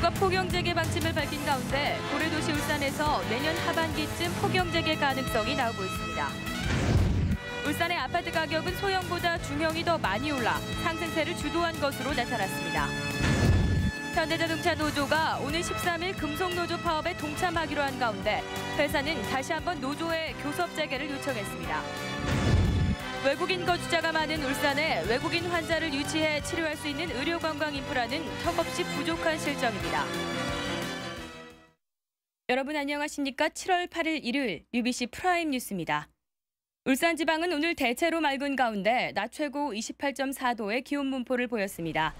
정부가 폭염재개 방침을 밝힌 가운데 고래도시 울산에서 내년 하반기쯤 폭염재개 가능성이 나오고 있습니다. 울산의 아파트 가격은 소형보다 중형이 더 많이 올라 상승세를 주도한 것으로 나타났습니다. 현대자동차 노조가 오늘 13일 금속노조 파업에 동참하기로 한 가운데 회사는 다시 한번 노조의 교섭 재개를 요청했습니다. 외국인 거주자가 많은 울산에 외국인 환자를 유치해 치료할 수 있는 의료관광 인프라는 턱없이 부족한 실정입니다. 여러분 안녕하십니까? 7월 8일 일요일 UBC 프라임 뉴스입니다. 울산지방은 오늘 대체로 맑은 가운데 낮 최고 28.4도의 기온 분포를 보였습니다.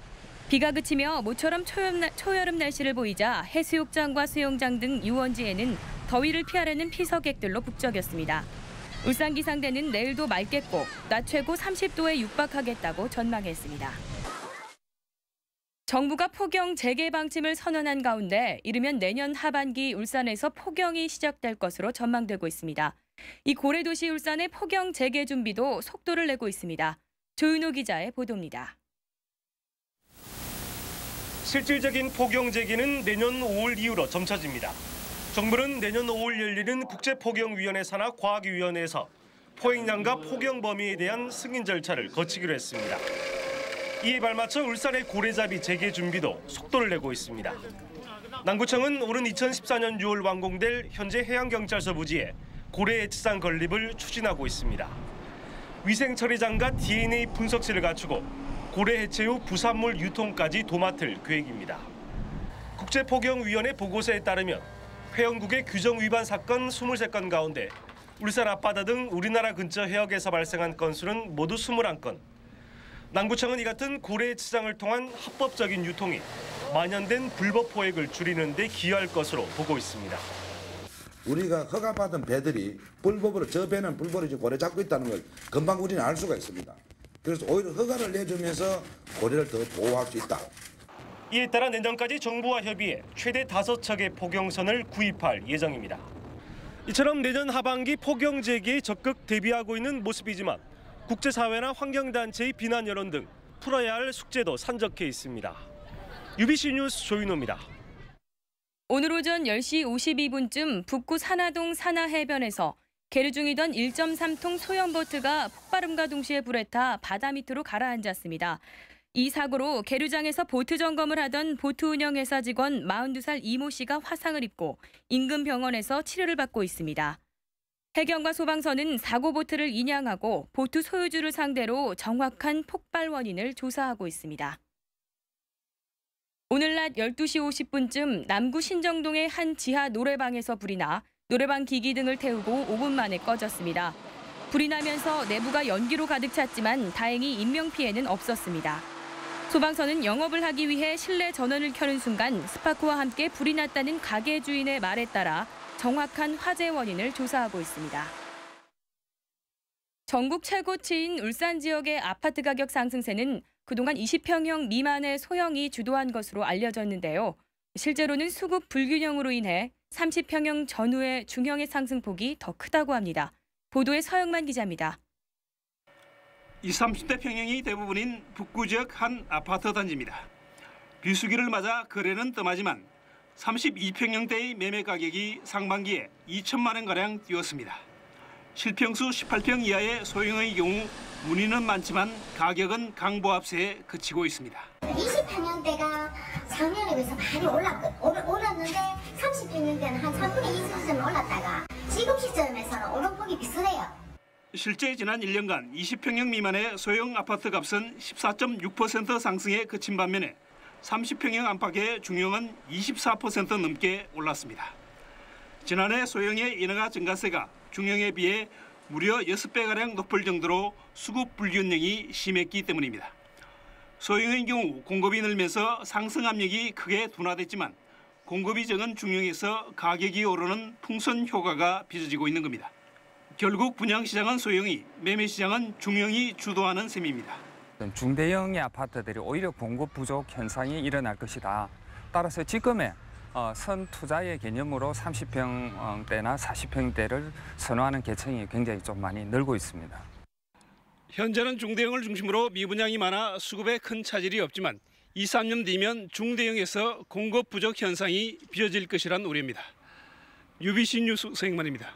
비가 그치며 모처럼 초여름 날씨를 보이자 해수욕장과 수영장 등 유원지에는 더위를 피하려는 피서객들로 북적였습니다. 울산기상대는 내일도 맑겠고 낮 최고 30도에 육박하겠다고 전망했습니다. 정부가 폭염 재개 방침을 선언한 가운데 이르면 내년 하반기 울산에서 폭염이 시작될 것으로 전망되고 있습니다. 이 고래도시 울산의 폭염 재개 준비도 속도를 내고 있습니다. 조윤호 기자의 보도입니다. 실질적인 폭염 재개는 내년 5월 이후로 점쳐집니다. 정부는 내년 5월 열리는 국제폭염위원회 산하 과학위원회에서 포획량과 폭염 범위에 대한 승인 절차를 거치기로 했습니다. 이에 발맞춰 울산의 고래잡이 재개 준비도 속도를 내고 있습니다. 남구청은 오는 2014년 6월 완공될 현재 해양경찰서 부지에 고래 해치상 건립을 추진하고 있습니다. 위생처리장과 DNA 분석실을 갖추고 고래 해체 후 부산물 유통까지 도맡을 계획입니다. 국제폭염위원회 보고서에 따르면 회원국의 규정 위반 사건 23건 가운데 울산 앞바다 등 우리나라 근처 해역에서 발생한 건수는 모두 21건. 남구청은 이 같은 고래 해치상을 통한 합법적인 유통이 만연된 불법 포획을 줄이는 데 기여할 것으로 보고 있습니다. 우리가 허가받은 배들이 불법으로 저 배는 불법으로 지금 고래 잡고 있다는 걸 금방 우리는 알 수가 있습니다. 그래서 오히려 허가를 내주면서 고래를 더 보호할 수 있다. 이에 따라 내년까지 정부와 협의해 최대 5척의 포경선을 구입할 예정입니다. 이처럼 내년 하반기 폭염 재개에 적극 대비하고 있는 모습이지만 국제사회나 환경단체의 비난 여론 등 풀어야 할 숙제도 산적해 있습니다. UBC 뉴스 조윤호입니다. 오늘 오전 10시 52분쯤 북구 산하동 산하해변에서 계류 중이던 1.3톤 소형보트가 폭발음과 동시에 불에 타 바다 밑으로 가라앉았습니다. 이 사고로 계류장에서 보트 점검을 하던 보트 운영회사 직원 42살 이모 씨가 화상을 입고 인근 병원에서 치료를 받고 있습니다. 해경과 소방서는 사고 보트를 인양하고 보트 소유주를 상대로 정확한 폭발 원인을 조사하고 있습니다. 오늘 낮 12시 50분쯤 남구 신정동의 한 지하 노래방에서 불이 나 노래방 기기 등을 태우고 5분 만에 꺼졌습니다. 불이 나면서 내부가 연기로 가득 찼지만 다행히 인명피해는 없었습니다. 소방서는 영업을 하기 위해 실내 전원을 켜는 순간 스파크와 함께 불이 났다는 가게 주인의 말에 따라 정확한 화재 원인을 조사하고 있습니다. 전국 최고치인 울산 지역의 아파트 가격 상승세는 그동안 20평형 미만의 소형이 주도한 것으로 알려졌는데요. 실제로는 수급 불균형으로 인해 30평형 전후의 중형의 상승폭이 더 크다고 합니다. 보도에 서영만 기자입니다. 20, 30대 평형이 대부분인 북구 지역 한 아파트 단지입니다. 비수기를 맞아 거래는 뜸하지만 32평형대의 매매 가격이 상반기에 2천만 원가량 뛰었습니다. 실평수 18평 이하의 소형의 경우 문의는 많지만 가격은 강보합세에 그치고 있습니다. 20평형대가 작년에 비해서 많이 올랐는데 30평형대는 한 3분의 2 수준 올랐다가 지금 시점에서는 오름폭이 비슷해요. 실제 지난 1년간 20평형 미만의 소형 아파트 값은 14.6% 상승에 그친 반면에 30평형 안팎의 중형은 24% 넘게 올랐습니다. 지난해 소형의 인허가 증가세가 중형에 비해 무려 6배가량 높을 정도로 수급 불균형이 심했기 때문입니다. 소형의 경우 공급이 늘면서 상승 압력이 크게 둔화됐지만 공급이 적은 중형에서 가격이 오르는 풍선 효과가 빚어지고 있는 겁니다. 결국 분양시장은 소형이, 매매시장은 중형이 주도하는 셈입니다. 중대형의 아파트들이 오히려 공급 부족 현상이 일어날 것이다. 따라서 지금의 선투자의 개념으로 30평대나 40평대를 선호하는 계층이 굉장히 좀 많이 늘고 있습니다. 현재는 중대형을 중심으로 미분양이 많아 수급에 큰 차질이 없지만 2, 3년 뒤면 중대형에서 공급 부족 현상이 빚어질 것이란 우려입니다. UBC 뉴스 서영만입니다.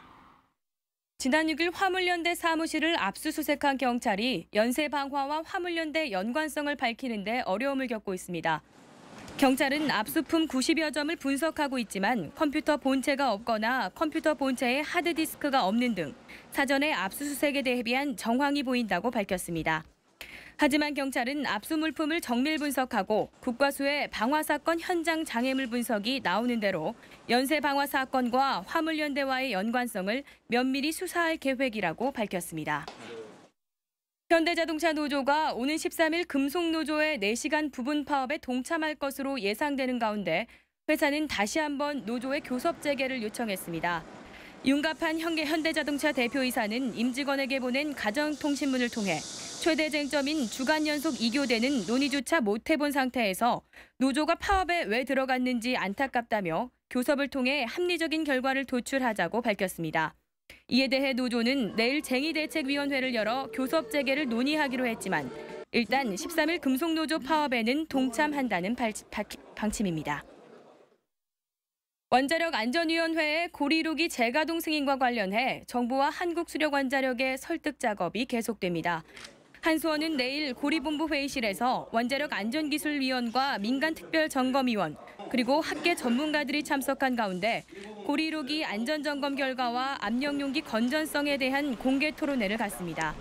지난 6일 화물연대 사무실을 압수수색한 경찰이 연쇄방화와 화물연대 연관성을 밝히는 데 어려움을 겪고 있습니다. 경찰은 압수품 90여 점을 분석하고 있지만 컴퓨터 본체가 없거나 컴퓨터 본체에 하드디스크가 없는 등 사전에 압수수색에 대비한 정황이 보인다고 밝혔습니다. 하지만 경찰은 압수 물품을 정밀 분석하고 국과수의 방화 사건 현장 장애물 분석이 나오는 대로 연쇄 방화 사건과 화물연대와의 연관성을 면밀히 수사할 계획이라고 밝혔습니다. 현대자동차 노조가 오는 13일 금속노조의 4시간 부분 파업에 동참할 것으로 예상되는 가운데 회사는 다시 한번 노조의 교섭 재개를 요청했습니다. 윤갑한 현대자동차 대표이사는 임직원에게 보낸 가정통신문을 통해 최대 쟁점인 주간 연속 2교대는 논의조차 못 해본 상태에서 노조가 파업에 왜 들어갔는지 안타깝다며 교섭을 통해 합리적인 결과를 도출하자고 밝혔습니다. 이에 대해 노조는 내일 쟁의대책위원회를 열어 교섭 재개를 논의하기로 했지만 일단 13일 금속노조 파업에는 동참한다는 방침입니다. 원자력 안전위원회의 고리로기 재가동 승인과 관련해 정부와 한국수력원자력의 설득 작업이 계속됩니다. 한수원은 내일 고리본부 회의실에서 원자력 안전기술위원과 민간특별점검위원 그리고 학계 전문가들이 참석한 가운데 고리로기 안전점검 결과와 압력용기 건전성에 대한 공개 토론회를 갖습니다.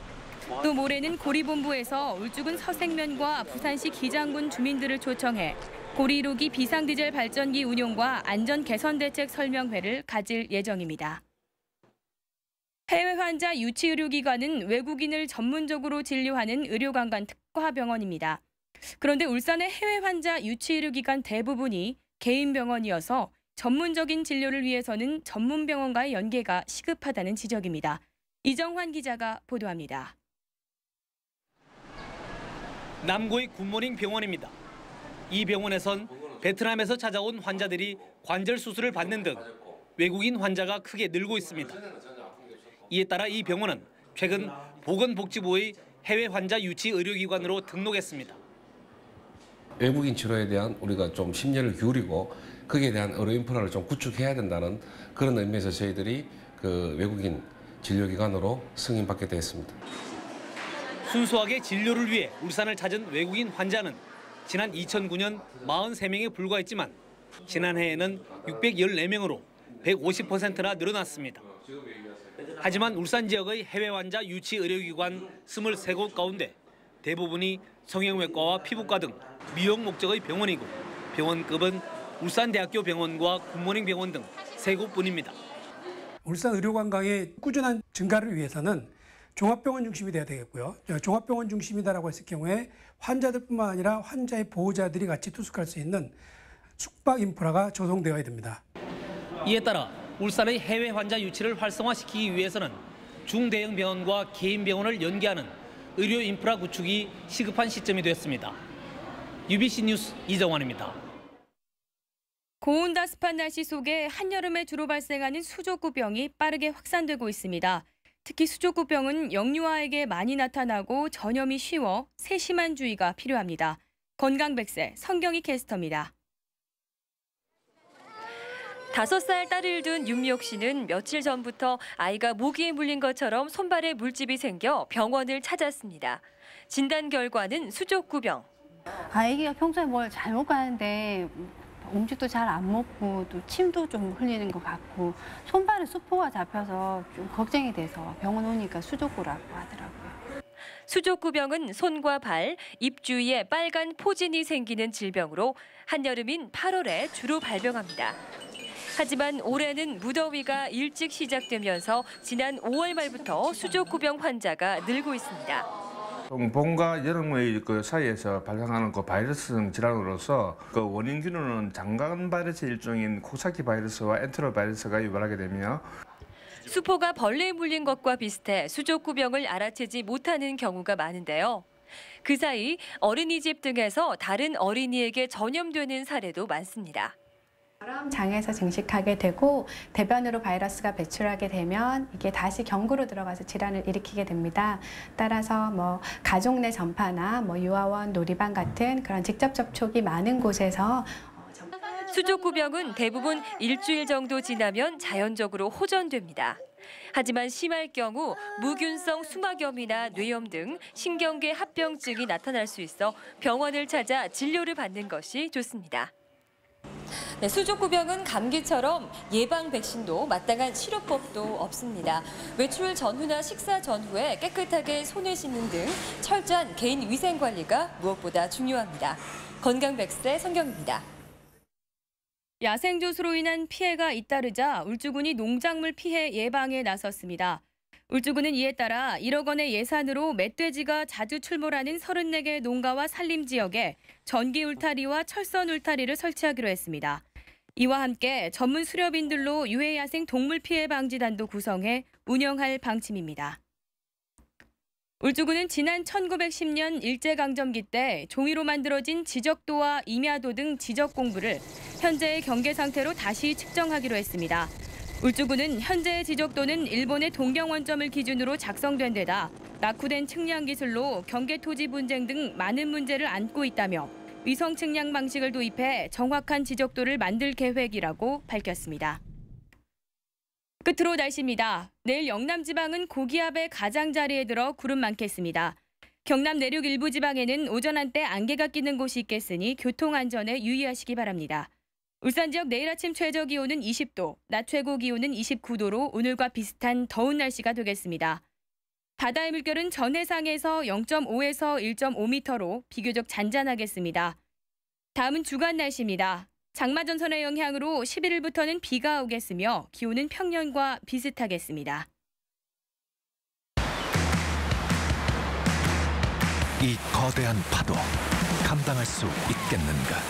또 모레는 고리본부에서 울주군 서생면과 부산시 기장군 주민들을 초청해 고리로기 비상디젤 발전기 운용과 안전 개선 대책 설명회를 가질 예정입니다. 해외 환자 유치 의료기관은 외국인을 전문적으로 진료하는 의료관광 특화병원입니다. 그런데 울산의 해외 환자 유치 의료기관 대부분이 개인 병원이어서 전문적인 진료를 위해서는 전문 병원과의 연계가 시급하다는 지적입니다. 이정환 기자가 보도합니다. 남구의 굿모닝 병원입니다. 이 병원에선 베트남에서 찾아온 환자들이 관절 수술을 받는 등 외국인 환자가 크게 늘고 있습니다. 이에 따라 이 병원은 최근 보건복지부의 해외 환자 유치 의료기관으로 등록했습니다. 외국인 치료에 대한 우리가 좀 심려를 기울이고 거기에 대한 의료 인프라를 좀 구축해야 된다는 그런 의미에서 저희들이 그 외국인 진료기관으로 승인받게 되었습니다. 순수하게 진료를 위해 울산을 찾은 외국인 환자는 지난 2009년 43명에 불과했지만 지난해에는 614명으로 150%나 늘어났습니다. 하지만 울산 지역의 해외 환자 유치 의료기관 23곳 가운데 대부분이 성형외과와 피부과 등 미용 목적의 병원이고 병원급은 울산대학교 병원과 굿모닝 병원 등 3곳뿐입니다. 울산 의료관광의 꾸준한 증가를 위해서는 종합병원 중심이 돼야 되겠고요. 종합병원 중심이다라고 했을 경우에 환자들뿐만 아니라 환자의 보호자들이 같이 투숙할 수 있는 숙박 인프라가 조성되어야 됩니다. 이에 따라 울산의 해외 환자 유치를 활성화시키기 위해서는 중대형 병원과 개인 병원을 연계하는 의료 인프라 구축이 시급한 시점이 됐습니다. UBC 뉴스 이정환입니다. 고온다습한 날씨 속에 한여름에 주로 발생하는 수족구병이 빠르게 확산되고 있습니다. 특히 수족구병은 영유아에게 많이 나타나고 전염이 쉬워 세심한 주의가 필요합니다. 건강백세 성경희 캐스터입니다. 5살 딸을 둔 윤미옥 씨는 며칠 전부터 아이가 모기에 물린 것처럼 손발에 물집이 생겨 병원을 찾았습니다. 진단 결과는 수족구병. 아이가 평소에 뭘 잘 먹고 하는데 음식도 잘 안 먹고 또 침도 좀 흘리는 것 같고 손발에 수포가 잡혀서 좀 걱정이 돼서 병원 오니까 수족구라고 하더라고요. 수족구병은 손과 발, 입 주위에 빨간 포진이 생기는 질병으로 한여름인 8월에 주로 발병합니다. 하지만 올해는 무더위가 일찍 시작되면서 지난 5월 말부터 수족구병 환자가 늘고 있습니다. 봄과 여름의 그 사이에서 발생하는 그 바이러스성 질환으로서 그 원인균은 장관 바이러스 일종인 코사키 바이러스와 엔테로 바이러스가 유발하게 되며 수포가 벌레에 물린 것과 비슷해 수족구병을 알아채지 못하는 경우가 많은데요. 그 사이 어린이집 등에서 다른 어린이에게 전염되는 사례도 많습니다. 장에서 증식하게 되고 대변으로 바이러스가 배출하게 되면 이게 다시 경구로 들어가서 질환을 일으키게 됩니다. 따라서 뭐 가족 내 전파나 뭐 유아원, 놀이방 같은 그런 직접 접촉이 많은 곳에서 수족구병은 대부분 일주일 정도 지나면 자연적으로 호전됩니다. 하지만 심할 경우 무균성 수막염이나 뇌염 등 신경계 합병증이 나타날 수 있어 병원을 찾아 진료를 받는 것이 좋습니다. 네, 수족구병은 감기처럼 예방 백신도 마땅한 치료법도 없습니다. 외출 전후나 식사 전후에 깨끗하게 손을 씻는 등 철저한 개인 위생 관리가 무엇보다 중요합니다. 건강백세 성경입니다. 야생조수로 인한 피해가 잇따르자 울주군이 농작물 피해 예방에 나섰습니다. 울주군은 이에 따라 1억 원의 예산으로 멧돼지가 자주 출몰하는 34개 농가와 산림 지역에 전기 울타리와 철선 울타리를 설치하기로 했습니다. 이와 함께 전문 수렵인들로 유해야생 동물 피해 방지단도 구성해 운영할 방침입니다. 울주군은 지난 1910년 일제강점기 때 종이로 만들어진 지적도와 임야도 등 지적 공부를 현재의 경계 상태로 다시 측정하기로 했습니다. 울주군은 현재의 지적도는 일본의 동경원점을 기준으로 작성된 데다 낙후된 측량 기술로 경계 토지 분쟁 등 많은 문제를 안고 있다며 위성 측량 방식을 도입해 정확한 지적도를 만들 계획이라고 밝혔습니다. 끝으로 날씨입니다. 내일 영남 지방은 고기압의 가장자리에 들어 구름 많겠습니다. 경남 내륙 일부 지방에는 오전 한때 안개가 끼는 곳이 있겠으니 교통 안전에 유의하시기 바랍니다. 울산 지역 내일 아침 최저 기온은 20도, 낮 최고 기온은 29도로 오늘과 비슷한 더운 날씨가 되겠습니다. 바다의 물결은 전해상에서 0.5에서 1.5m로 비교적 잔잔하겠습니다. 다음은 주간 날씨입니다. 장마전선의 영향으로 11일부터는 비가 오겠으며 기온은 평년과 비슷하겠습니다. 이 거대한 파도 감당할 수 있겠는가?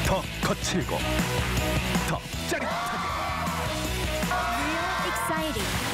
더 거칠고 더 짜릿하게. Real exciting.